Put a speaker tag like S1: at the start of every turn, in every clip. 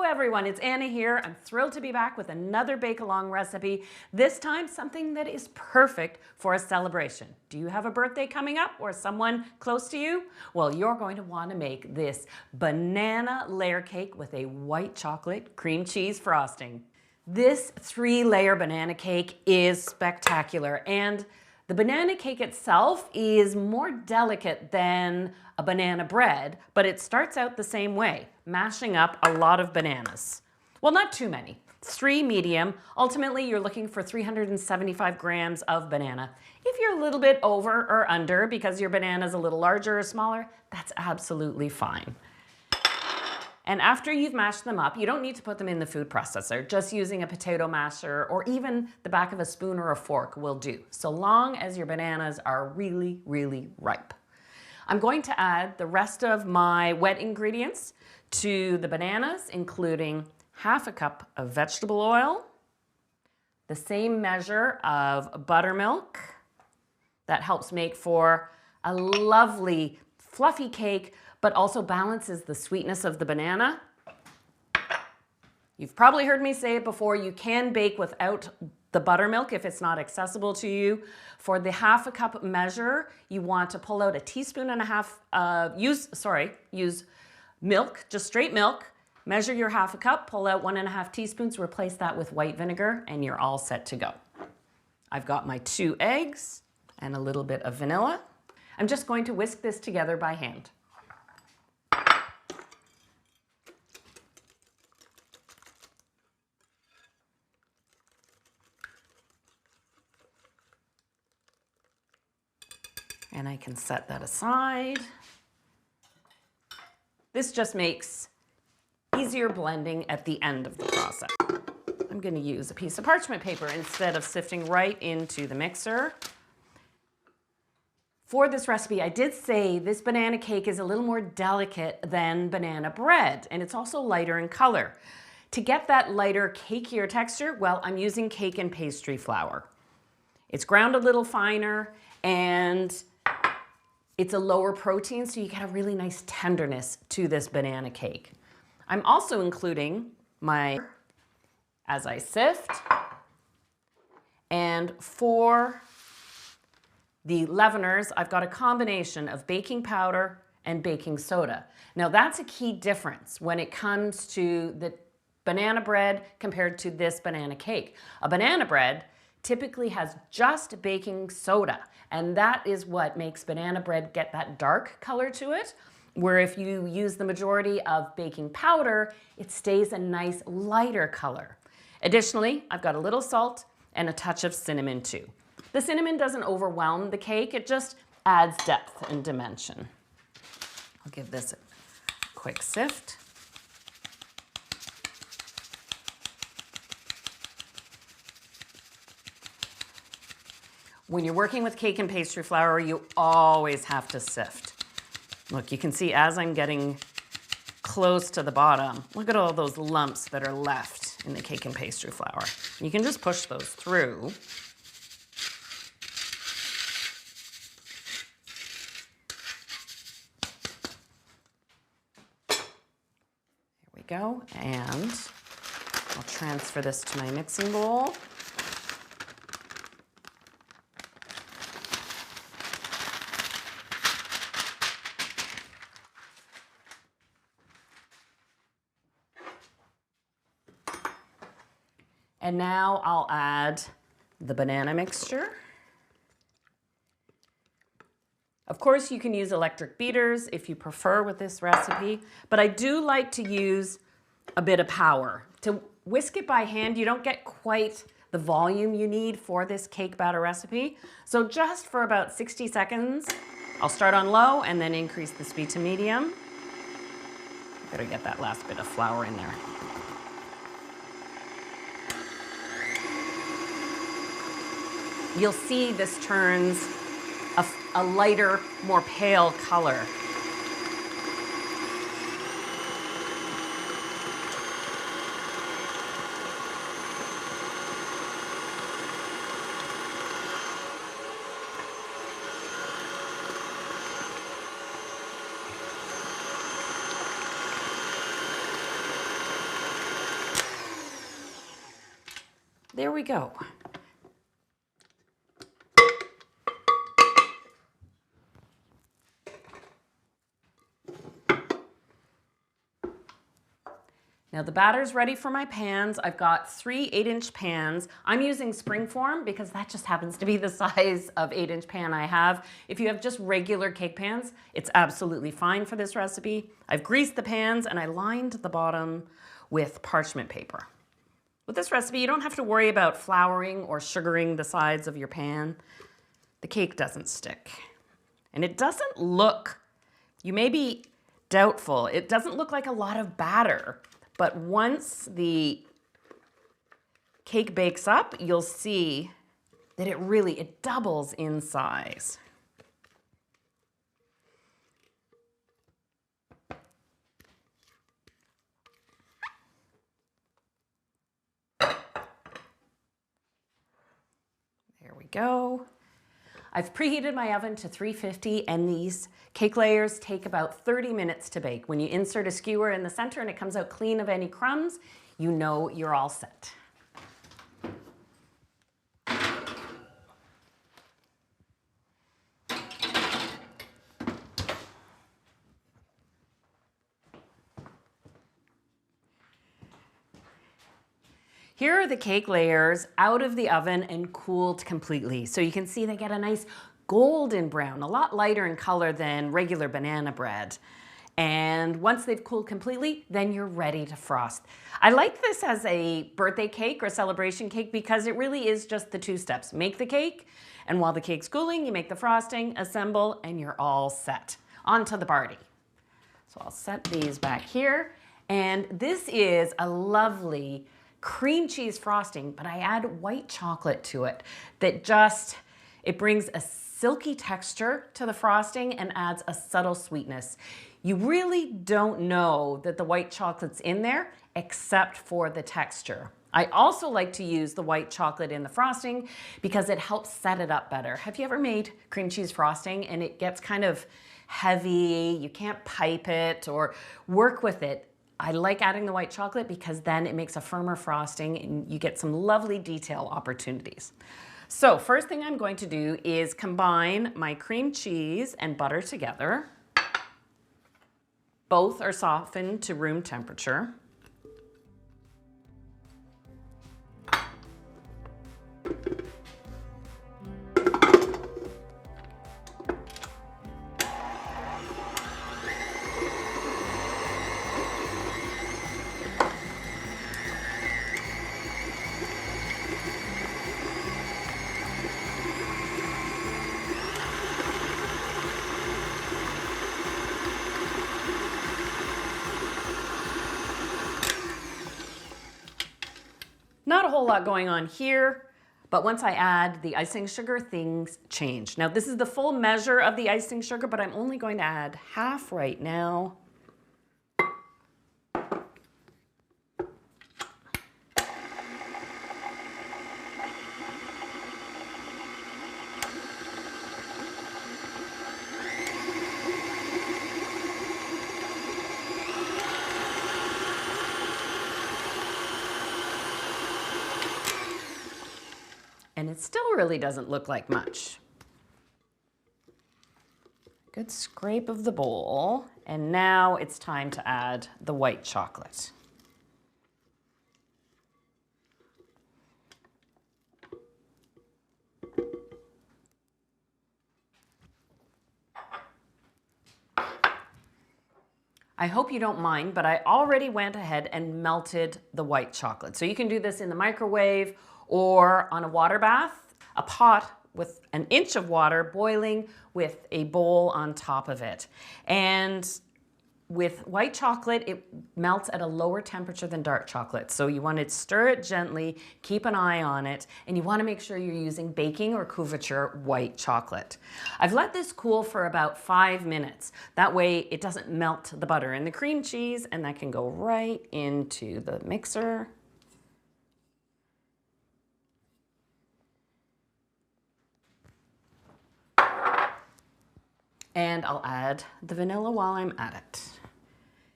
S1: everyone, it's Anna here. I'm thrilled to be back with another bake-along recipe, this time something that is perfect for a celebration. Do you have a birthday coming up or someone close to you? Well, you're going to want to make this banana layer cake with a white chocolate cream cheese frosting. This 3-layer banana cake is spectacular, and the banana cake itself is more delicate than a banana bread, but it starts out the same way, mashing up a lot of bananas. Well, not too many. 3 medium. Ultimately, you're looking for 375 grams of banana. If you're a little bit over or under because your banana is a little larger or smaller, that's absolutely fine. And after you've mashed them up, you don't need to put them in the food processor. Just using a potato masher or even the back of a spoon or a fork will do, so long as your bananas are really, really ripe. I'm going to add the rest of my wet ingredients to the bananas, including half a cup of vegetable oil, the same measure of buttermilk. That helps make for a lovely fluffy cake, but also balances the sweetness of the banana. You've probably heard me say it before, you can bake without the buttermilk if it's not accessible to you. For the half a cup measure, you want to pull out a teaspoon and a half, use milk, just straight milk. Measure your half a cup, pull out 1.5 teaspoons, replace that with white vinegar, and you're all set to go. I've got my 2 eggs and a little bit of vanilla. I'm just going to whisk this together by hand. And I can set that aside. This just makes easier blending at the end of the process. I'm going to use a piece of parchment paper instead of sifting right into the mixer. For this recipe, I did say this banana cake is a little more delicate than banana bread, and it's also lighter in color. To get that lighter, cakier texture, well, I'm using cake and pastry flour. It's ground a little finer, and it's a lower protein, so you get a really nice tenderness to this banana cake. I'm also including as I sift. And for the leaveners, I've got a combination of baking powder and baking soda. Now that's a key difference when it comes to the banana bread compared to this banana cake. A banana bread typically has just baking soda, and that is what makes banana bread get that dark color to it, where if you use the majority of baking powder, it stays a nice lighter color. Additionally, I've got a little salt and a touch of cinnamon too. The cinnamon doesn't overwhelm the cake, it just adds depth and dimension. I'll give this a quick sift. When you're working with cake and pastry flour, you always have to sift. Look, you can see as I'm getting close to the bottom, look at all those lumps that are left in the cake and pastry flour. You can just push those through. Here we go, and I'll transfer this to my mixing bowl. And now I'll add the banana mixture. Of course, you can use electric beaters if you prefer with this recipe, but I do like to use a bit of power. To whisk it by hand, you don't get quite the volume you need for this cake batter recipe. So just for about 60 seconds, I'll start on low and then increase the speed to medium. Better get that last bit of flour in there. You'll see this turns a lighter, more pale color. there we go. Now the batter's ready for my pans. I've got 3 8-inch pans. I'm using springform because that just happens to be the size of 8-inch pan I have. If you have just regular cake pans, it's absolutely fine for this recipe. I've greased the pans and I lined the bottom with parchment paper. With this recipe, you don't have to worry about flouring or sugaring the sides of your pan. The cake doesn't stick. And it doesn't look, you may be doubtful, it doesn't look like a lot of batter. But once the cake bakes up, you'll see that it doubles in size. There we go. I've preheated my oven to 350 and these cake layers take about 30 minutes to bake. When you insert a skewer in the center and it comes out clean of any crumbs, you know you're all set. Here are the cake layers out of the oven and cooled completely. So you can see they get a nice golden brown, a lot lighter in color than regular banana bread. And once they've cooled completely, then you're ready to frost. I like this as a birthday cake or celebration cake because it really is just the 2 steps. Make the cake, and while the cake's cooling, you make the frosting, assemble, and you're all set. On to the party. So I'll set these back here. And this is a lovely cream cheese frosting, but I add white chocolate to it that it brings a silky texture to the frosting and adds a subtle sweetness. You really don't know that the white chocolate's in there except for the texture. I also like to use the white chocolate in the frosting because it helps set it up better. Have you ever made cream cheese frosting and it gets kind of heavy, you can't pipe it or work with it? I like adding the white chocolate because then it makes a firmer frosting and you get some lovely detail opportunities. So first thing I'm going to do is combine my cream cheese and butter together. Both are softened to room temperature. Not a whole lot going on here, but once I add the icing sugar, things change. Now this is the full measure of the icing sugar, but I'm only going to add half right now. And it still really doesn't look like much. Good scrape of the bowl. And now it's time to add the white chocolate. I hope you don't mind, but I already went ahead and melted the white chocolate. So you can do this in the microwave or on a water bath, a pot with an inch of water boiling with a bowl on top of it. And with white chocolate, it melts at a lower temperature than dark chocolate. So you want to stir it gently, keep an eye on it, and you want to make sure you're using baking or couverture white chocolate. I've let this cool for about 5 minutes. That way it doesn't melt the butter and the cream cheese, and that can go right into the mixer. And I'll add the vanilla while I'm at it.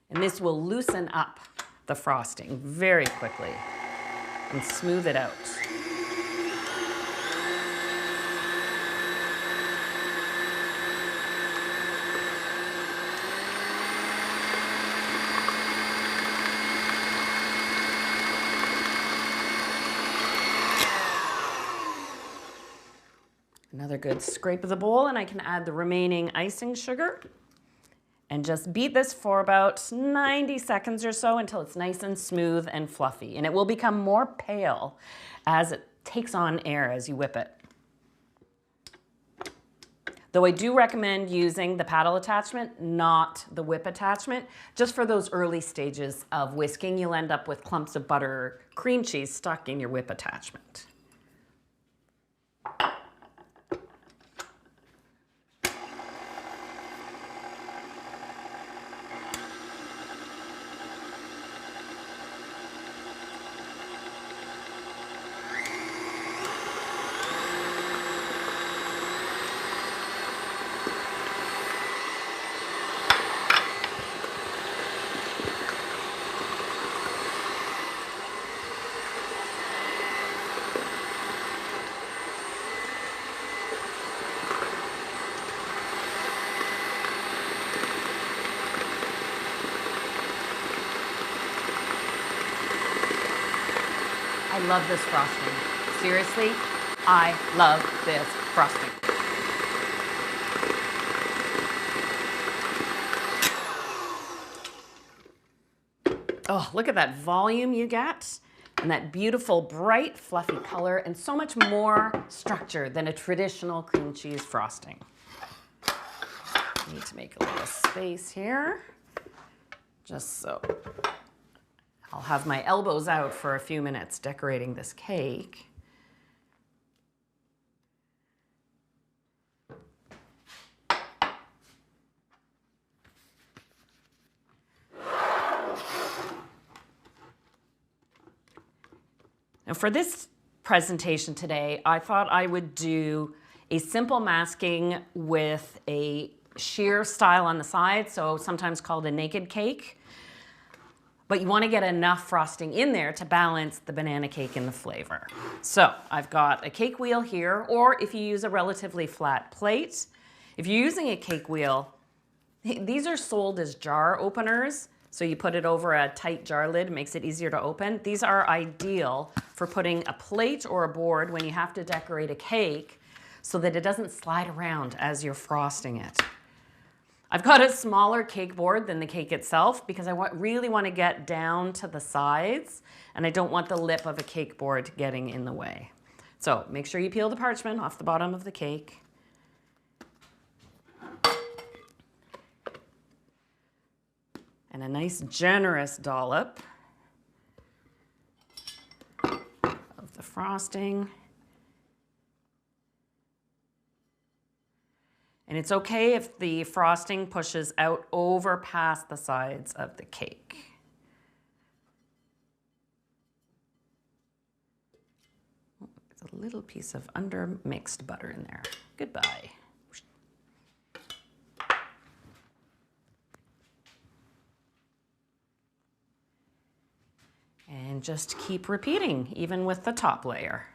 S1: And this will loosen up the frosting very quickly. and smooth it out. Another good scrape of the bowl, and I can add the remaining icing sugar and just beat this for about 90 seconds or so until it's nice and smooth and fluffy. And it will become more pale as it takes on air as you whip it. Though I do recommend using the paddle attachment, not the whip attachment. Just for those early stages of whisking, you'll end up with clumps of butter or cream cheese stuck in your whip attachment. I love this frosting. Seriously, I love this frosting. Oh, look at that volume you get and that beautiful, bright, fluffy color and so much more structure than a traditional cream cheese frosting. Need to make a little space here, just so I'll have my elbows out for a few minutes decorating this cake. Now for this presentation today, I thought I would do a simple masking with a sheer style on the side, so sometimes called a naked cake. But you want to get enough frosting in there to balance the banana cake in the flavor. So I've got a cake wheel here, or if you use a relatively flat plate. If you're using a cake wheel, these are sold as jar openers. So you put it over a tight jar lid, makes it easier to open. These are ideal for putting a plate or a board when you have to decorate a cake so that it doesn't slide around as you're frosting it. I've got a smaller cake board than the cake itself because I really want to get down to the sides and I don't want the lip of a cake board getting in the way. So make sure you peel the parchment off the bottom of the cake. And a nice generous dollop of the frosting. And it's okay if the frosting pushes out over past the sides of the cake. There's a little piece of undermixed butter in there. Goodbye. And just keep repeating, even with the top layer.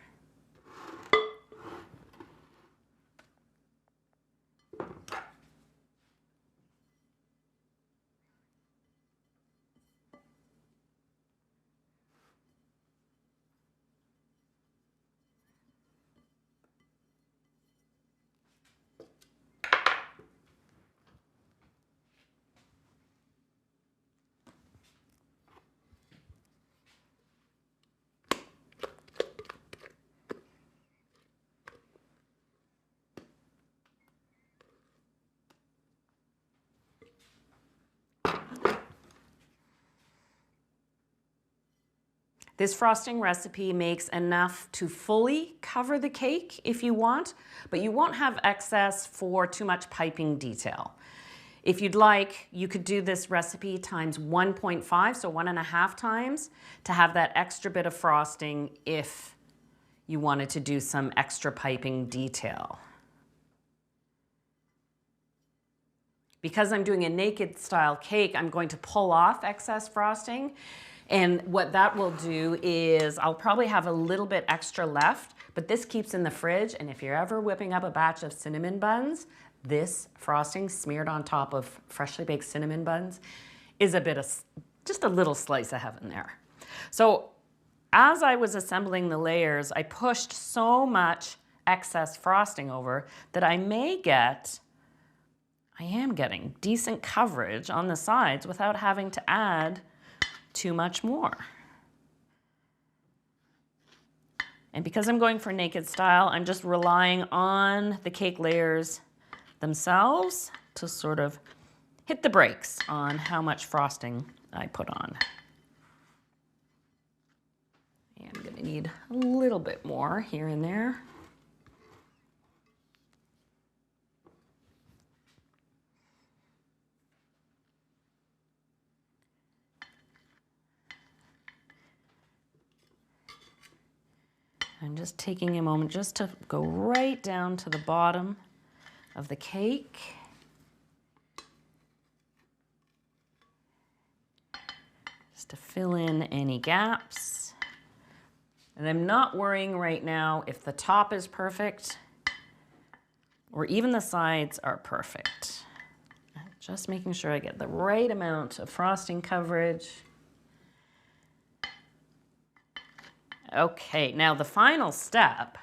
S1: This frosting recipe makes enough to fully cover the cake if you want, but you won't have excess for too much piping detail. If you'd like, you could do this recipe times 1.5, so 1.5 times, to have that extra bit of frosting if you wanted to do some extra piping detail. Because I'm doing a naked style cake, I'm going to pull off excess frosting. And what that will do is I'll probably have a little bit extra left, but this keeps in the fridge. And if you're ever whipping up a batch of cinnamon buns, this frosting smeared on top of freshly baked cinnamon buns is a bit of, just a little slice of heaven there. So as I was assembling the layers, I pushed so much excess frosting over that I am getting decent coverage on the sides without having to add too much more. And because I'm going for naked style, I'm just relying on the cake layers themselves to sort of hit the brakes on how much frosting I put on. And I'm going to need a little bit more here and there. I'm just taking a moment just to go right down to the bottom of the cake. Just to fill in any gaps. And I'm not worrying right now if the top is perfect or even the sides are perfect. I'm just making sure I get the right amount of frosting coverage. Okay, now the final step.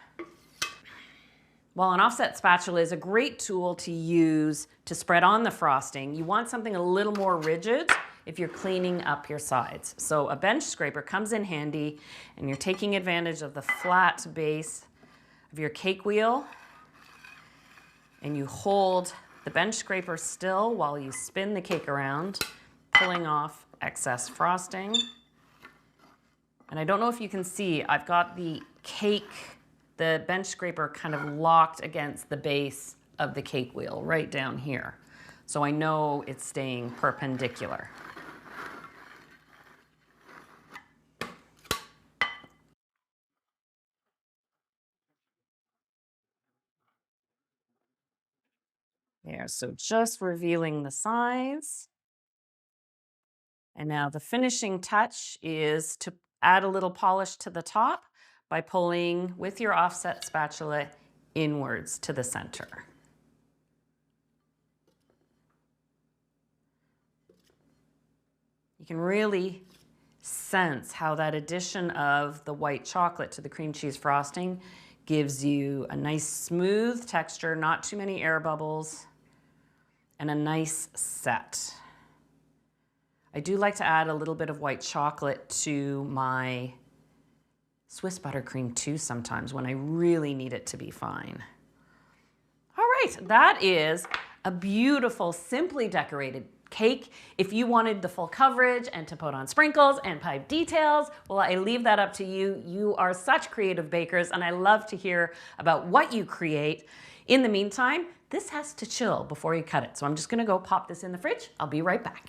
S1: While an offset spatula is a great tool to use to spread on the frosting, you want something a little more rigid if you're cleaning up your sides. So a bench scraper comes in handy, and you're taking advantage of the flat base of your cake wheel, and you hold the bench scraper still while you spin the cake around, pulling off excess frosting. And I don't know if you can see, I've got the bench scraper kind of locked against the base of the cake wheel right down here. So I know it's staying perpendicular. There, so just revealing the size. And now the finishing touch is to add a little polish to the top by pulling with your offset spatula inwards to the center. You can really sense how that addition of the white chocolate to the cream cheese frosting gives you a nice smooth texture, not too many air bubbles, and a nice set. I do like to add a little bit of white chocolate to my Swiss buttercream too sometimes when I really need it to be fine. All right, that is a beautiful, simply decorated cake. If you wanted the full coverage and to put on sprinkles and pipe details, well, I leave that up to you. You are such creative bakers, and I love to hear about what you create. In the meantime, this has to chill before you cut it. So I'm just gonna go pop this in the fridge. I'll be right back.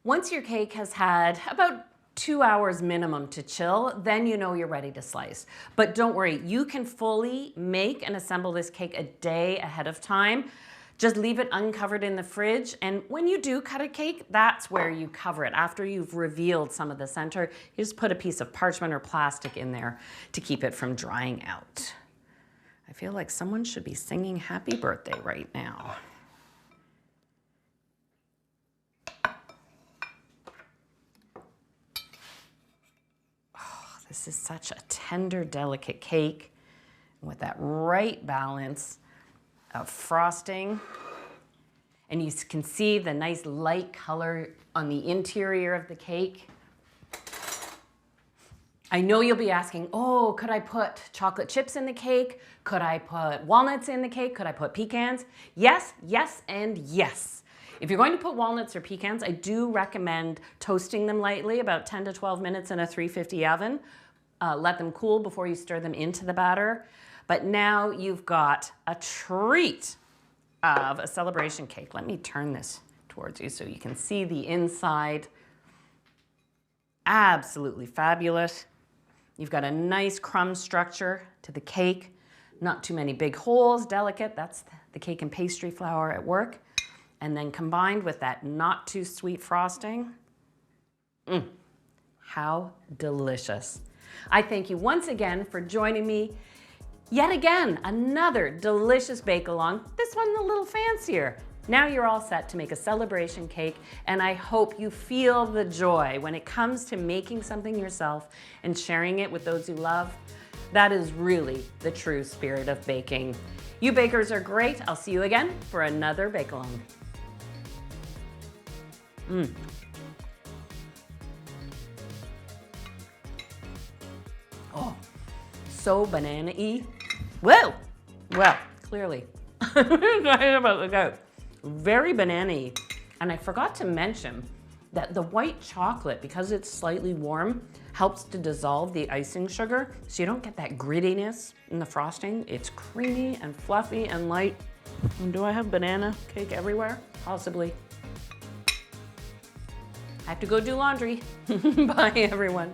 S1: Once your cake has had about 2 hours minimum to chill, then you know you're ready to slice. But don't worry, you can fully make and assemble this cake a day ahead of time. Just leave it uncovered in the fridge, and when you do cut a cake, that's where you cover it. After you've revealed some of the center, you just put a piece of parchment or plastic in there to keep it from drying out. I feel like someone should be singing happy birthday right now. This is such a tender, delicate cake with that right balance of frosting. And you can see the nice light color on the interior of the cake. I know you'll be asking, oh, could I put chocolate chips in the cake? Could I put walnuts in the cake? Could I put pecans? Yes, yes, and yes. If you're going to put walnuts or pecans, I do recommend toasting them lightly, about 10 to 12 minutes in a 350 oven. Let them cool before you stir them into the batter. But now you've got a treat of a celebration cake. Let me turn this towards you so you can see the inside. Absolutely fabulous. You've got a nice crumb structure to the cake. Not too many big holes, delicate. That's the cake and pastry flour at work. and then combined with that not too sweet frosting, how delicious. I thank you once again for joining me. Yet again, another delicious bake-along, this one a little fancier. Now you're all set to make a celebration cake, and I hope you feel the joy when it comes to making something yourself and sharing it with those you love. That is really the true spirit of baking. You bakers are great. I'll see you again for another bake-along. Oh, so banana-y. Whoa! Well, clearly. Talking about the goat. Very banana-y. And I forgot to mention that the white chocolate, because it's slightly warm, helps to dissolve the icing sugar, so you don't get that grittiness in the frosting. It's creamy and fluffy and light. And do I have banana cake everywhere? Possibly. I have to go do laundry. Bye, everyone.